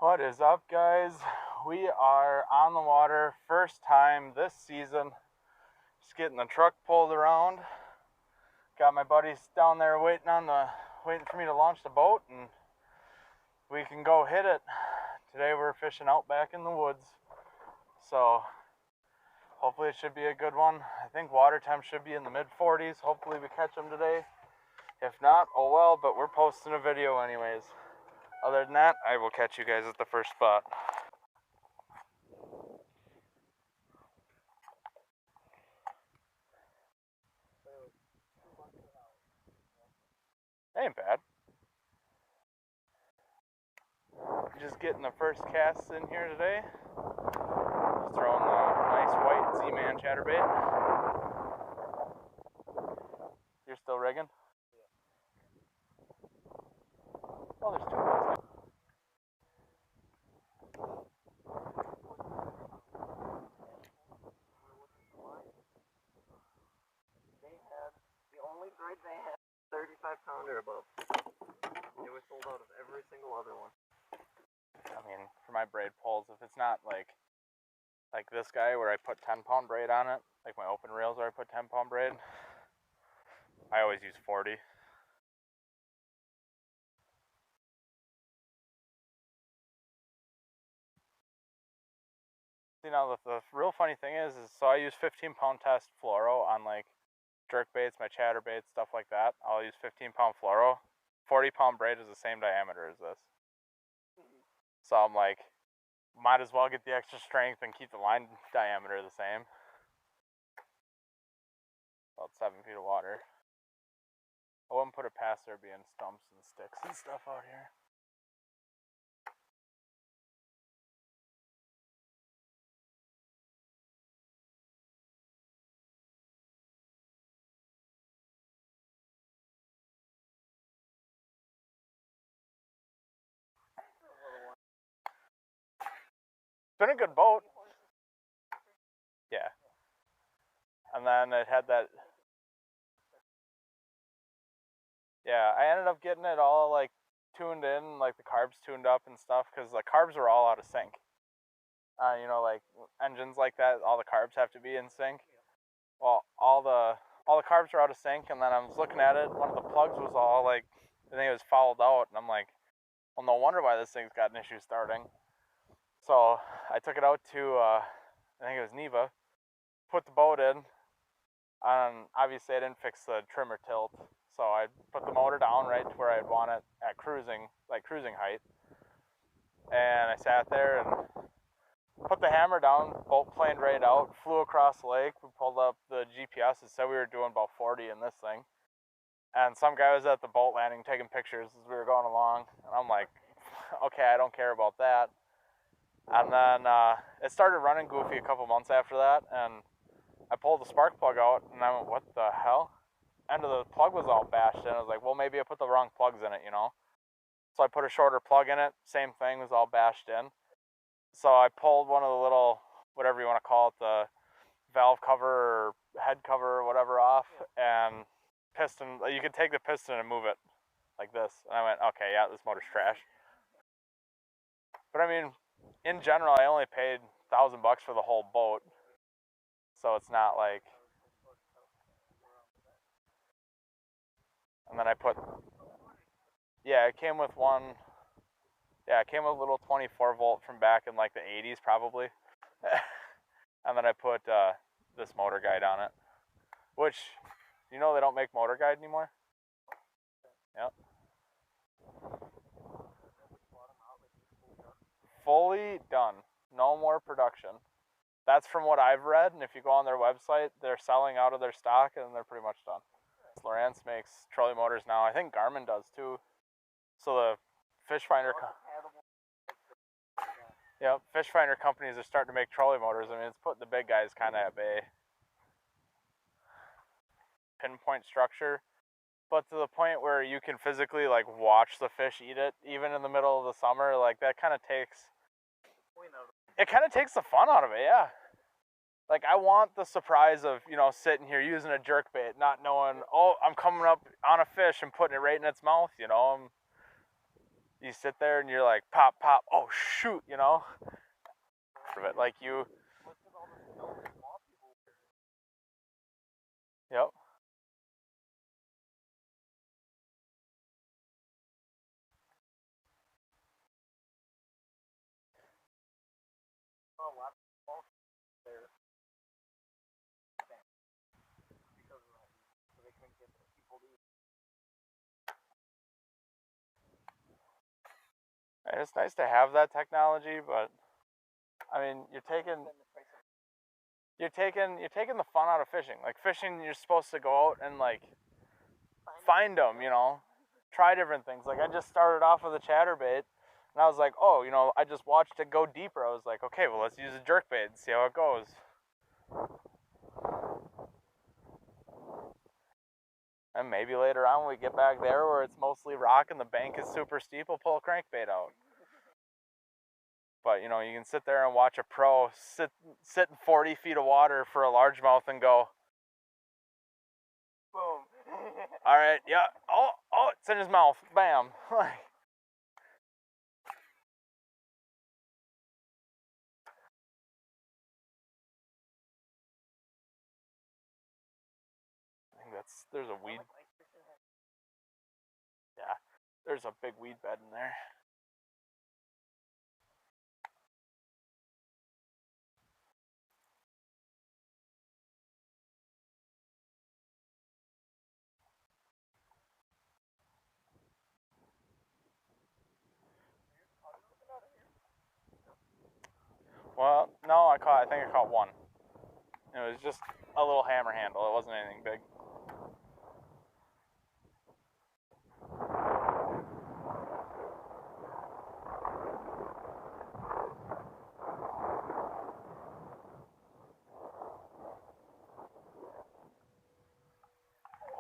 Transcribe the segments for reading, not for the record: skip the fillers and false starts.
What is up, guys? We are on the water, first time this season. Just getting the truck pulled around. Got my buddies down there waiting for me to launch the boat, and we can go hit it. Today we're fishing out back in the woods, so hopefully it should be a good one. I think water temp should be in the mid-40s. Hopefully we catch them today. If not, oh well, but we're posting a video anyways. Other than that, I will catch you guys at the first spot. Ain't bad. Just getting the first casts in here today. Just throwing the nice white Z-Man chatterbait. You're still rigging? Oh, there's two boats. The only braid they had 35-pounder above. It was sold out of every single other one. I mean, for my braid poles, if it's not like this guy where I put 10-pound braid on it, like my open reels where I put 10-pound braid, I always use 40. You know, the real funny thing is so I use 15-pound test fluoro on like jerk baits, my chatterbaits, stuff like that. I'll use 15-pound fluoro. 40-pound braid is the same diameter as this. So I'm like, might as well get the extra strength and keep the line diameter the same. About 7 feet of water. I wouldn't put it past there being stumps and sticks and stuff out here. It's been a good boat. Yeah. And then it had that. Yeah, I ended up getting it all like tuned in, like the carbs tuned up and stuff, because the carbs were all out of sync. You know, like engines like that, all the carbs have to be in sync. Well, all the carbs were out of sync, and then I was looking at it. One of the plugs was all like, I think it was fouled out, and I'm like, well, no wonder why this thing's got an issue starting. So I took it out to, I think it was Neva, put the boat in, and obviously I didn't fix the trimmer tilt. So I put the motor down right to where I'd want it at cruising height. And I sat there and put the hammer down, boat planed right out, flew across the lake. We pulled up the GPS, it said we were doing about 40 in this thing. And some guy was at the boat landing taking pictures as we were going along. And I'm like, okay, I don't care about that. And then it started running goofy a couple months after that, and I pulled the spark plug out, and I went, what the hell? End of the plug was all bashed in. I was like, well, maybe I put the wrong plugs in it, you know? So I put a shorter plug in it, same thing, was all bashed in. So I pulled one of the little, whatever you want to call it, the valve cover or head cover or whatever off, and piston, you could take the piston and move it like this. And I went, okay, yeah, this motor's trash. But I mean, in general, I only paid $1,000 for the whole boat. So it's not like, and then I put, yeah, it came with one, yeah, it came with a little 24 volt from back in like the 80s probably. And then I put this motor guide on it, which, you know, they don't make motor guide anymore. Yep. Fully done. No more production. That's from what I've read, and if you go on their website, they're selling out of their stock and they're pretty much done. Lowrance makes trolley motors now. I think Garmin does too. So the fish finder companies are starting to make trolley motors. I mean, it's putting the big guys kind of at bay. Pinpoint structure, but to the point where you can physically like watch the fish eat it, even in the middle of the summer. Like that kind of takes the fun out of it. Yeah. Like I want the surprise of, you know, sitting here using a jerk bait, not knowing, oh, I'm coming up on a fish and putting it right in its mouth, you know. you sit there and you're like, pop, pop, oh shoot, you know? But like you. Yep. And it's nice to have that technology, but I mean, you're taking the fun out of fishing. Like fishing, you're supposed to go out and like find them, you know, try different things. Like I just started off with a chatterbait, and I was like, oh, you know, I just watched it go deeper. I was like, okay, well, let's use a jerkbait and see how it goes. And maybe later on, when we get back there where it's mostly rock and the bank is super steep, we'll pull a crankbait out. But you know, you can sit there and watch a pro sit in 40 feet of water for a largemouth and go, Boom. all right, yeah, oh, it's in his mouth, bam. I think there's a weed. Yeah, there's a big weed bed in there. Well, no, I think I caught one. It was just a little hammer handle. It wasn't anything big.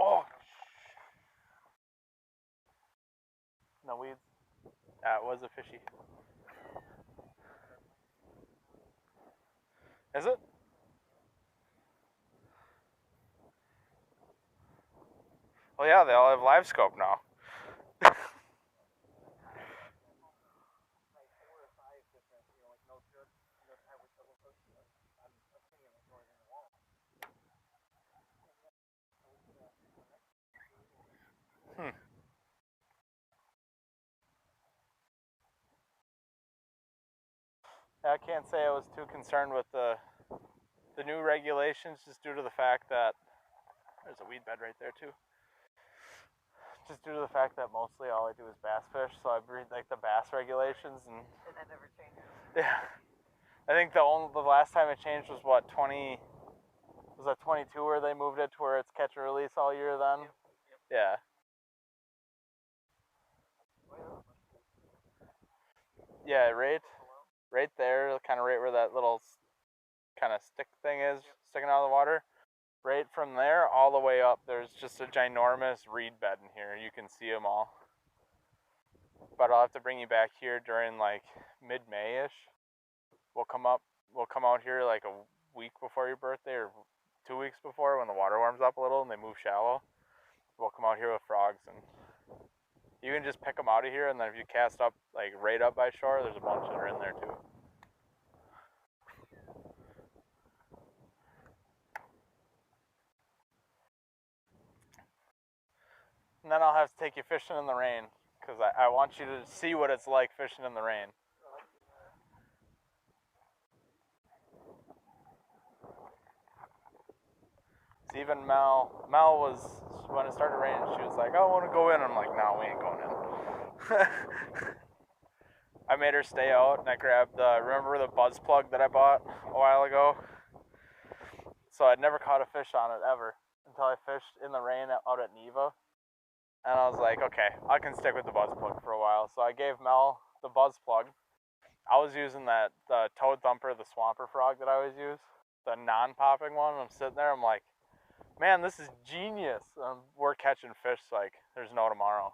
Oh, no weeds. That was a fishy. Is it? Well, yeah, they all have live scope now. I can't say I was too concerned with the new regulations, just due to the fact that there's a weed bed right there too. Just due to the fact that mostly all I do is bass fish, so I read like the bass regulations and that never changes. yeah. I think the last time it changed was what 20. Was that 22 where they moved it to where it's catch and release all year then? Yep. Yeah. Yeah, right there, kind of right where that little kind of stick thing is sticking out of the water. Right from there all the way up, there's just a ginormous reed bed in here. You can see them all. But I'll have to bring you back here during like mid-May-ish. We'll come out here like a week before your birthday or 2 weeks before when the water warms up a little and they move shallow. We'll come out here with frogs and you can just pick them out of here, and then if you cast up like right up by shore, there's a bunch that are in there too. And then I'll have to take you fishing in the rain because I want you to see what it's like fishing in the rain. Even Mel was, when it started raining, she was like, I want to go in. I'm like, no, we ain't going in. I made her stay out, and I grabbed remember the buzz plug that I bought a while ago? So I'd never caught a fish on it ever until I fished in the rain out at Neva. And I was like, okay, I can stick with the buzz plug for a while. So I gave Mel the buzz plug. I was using the Toad Thumper, the Swamper Frog that I always use, the non-popping one. I'm sitting there, I'm like, man, this is genius. We're catching fish like there's no tomorrow.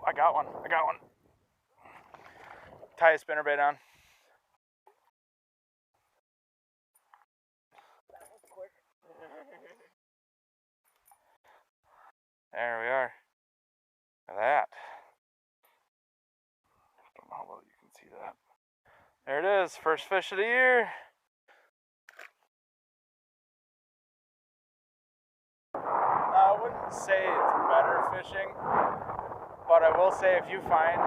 I got one. Tie a spinnerbait on. That was quick. There we are. Look at that. I don't know how well you can see that. There it is. First fish of the year. I wouldn't say it's better fishing, but I will say if you find,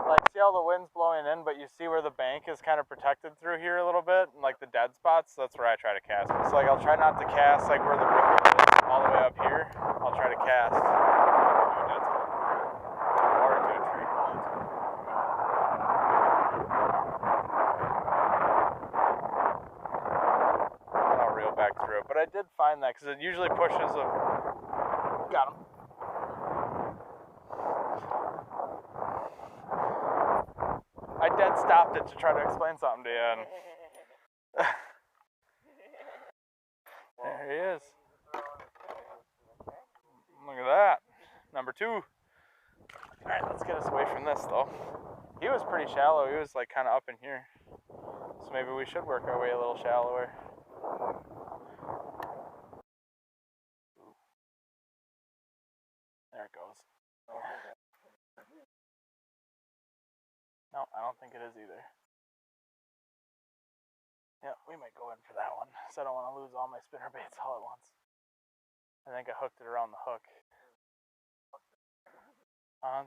like, see how the wind's blowing in, but you see where the bank is kind of protected through here a little bit, and like the dead spots, that's where I try to cast. So like I'll try not to cast like where the river is all the way up here. I'll try to cast to a dead spot or to a tree. And I'll reel back through it, but I did find that because it usually pushes a. Got him. I dead stopped it to try to explain something to you, and there he is. Look at that. Number 2. Alright, let's get us away from this, though. He was pretty shallow. He was, like, kind of up in here. So maybe we should work our way a little shallower. There it goes. No, I don't think it is either. Yeah, we might go in for that one. So I don't want to lose all my spinnerbaits all at once. I think I hooked it around the hook. It's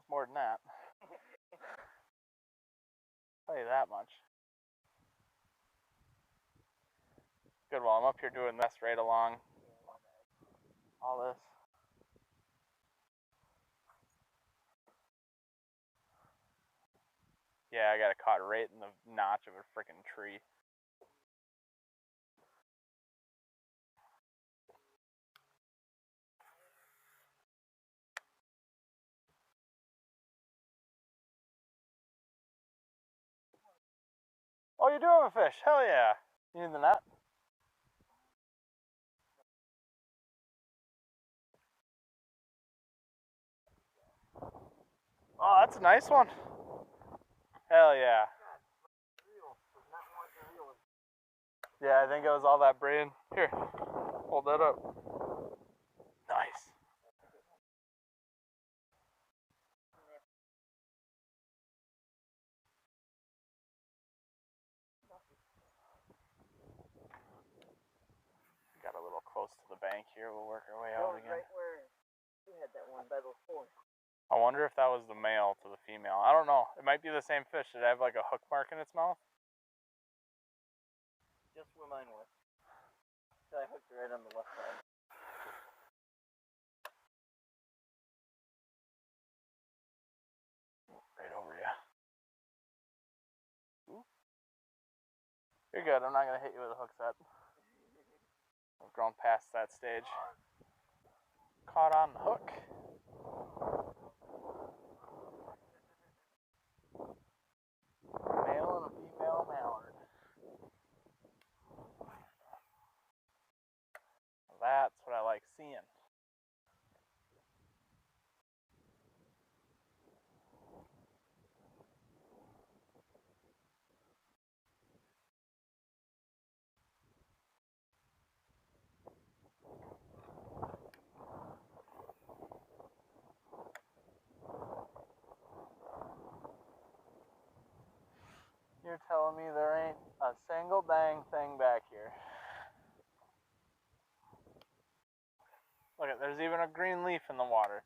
more than that. I'll tell you that much. Good, well, I'm up here doing this right along all this. Yeah, I got it caught right in the notch of a freaking tree. Oh, you do have a fish. Hell yeah. You need the net? Oh, that's a nice one. Hell yeah. Yeah, I think it was all that brain. Here, hold that up. Nice. Got a little close to the bank here. We'll work our way out again. Right where you had that one by those four. I wonder if that was the male to the female. I don't know. It might be the same fish. Did it have like a hook mark in its mouth? Just where mine was. So I hooked it right on the left side. Right over you. Ooh. You're good. I'm not going to hit you with a hook set. I've grown past that stage. Caught on the hook. Male and a female mallard. That's what I like seeing. You're telling me there ain't a single dang thing back here. Look at, there's even a green leaf in the water.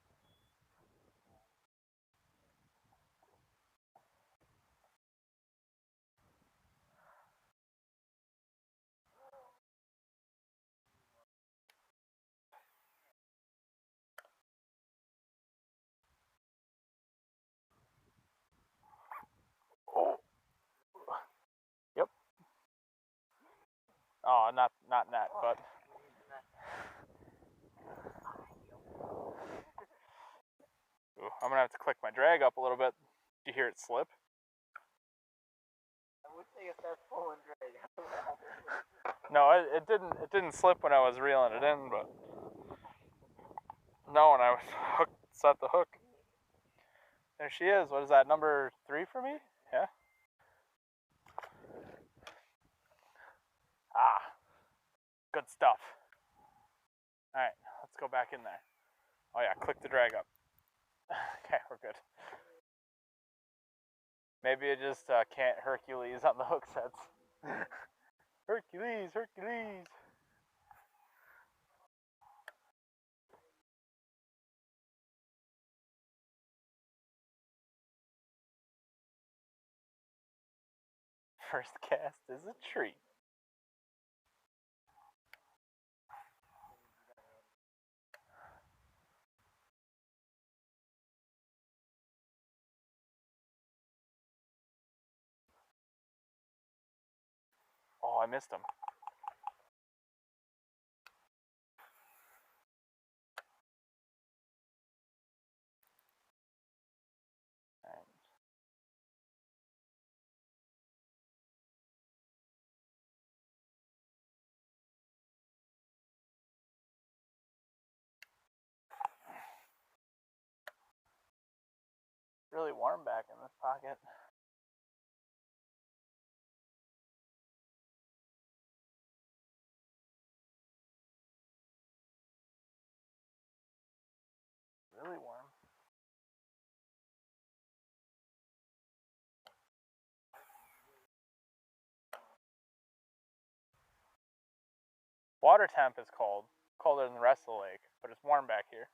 Oh. Yep. Oh, not net, but. Ooh, I'm gonna have to click my drag up a little bit. Do you hear it slip? I would say if that's pulling drag. No, it didn't. It didn't slip when I was reeling it in, but no, when I was set the hook. There she is. What is that, number 3 for me? Yeah. Ah, good stuff. All right, let's go back in there. Oh yeah, click to drag up. Okay, we're good. Maybe it just can't Hercules on the hook sets. Hercules, Hercules. First cast is a treat. Oh, I missed him. Right. Really warm back in this pocket. Really warm. Water temp is cold. Colder than the rest of the lake, but it's warm back here.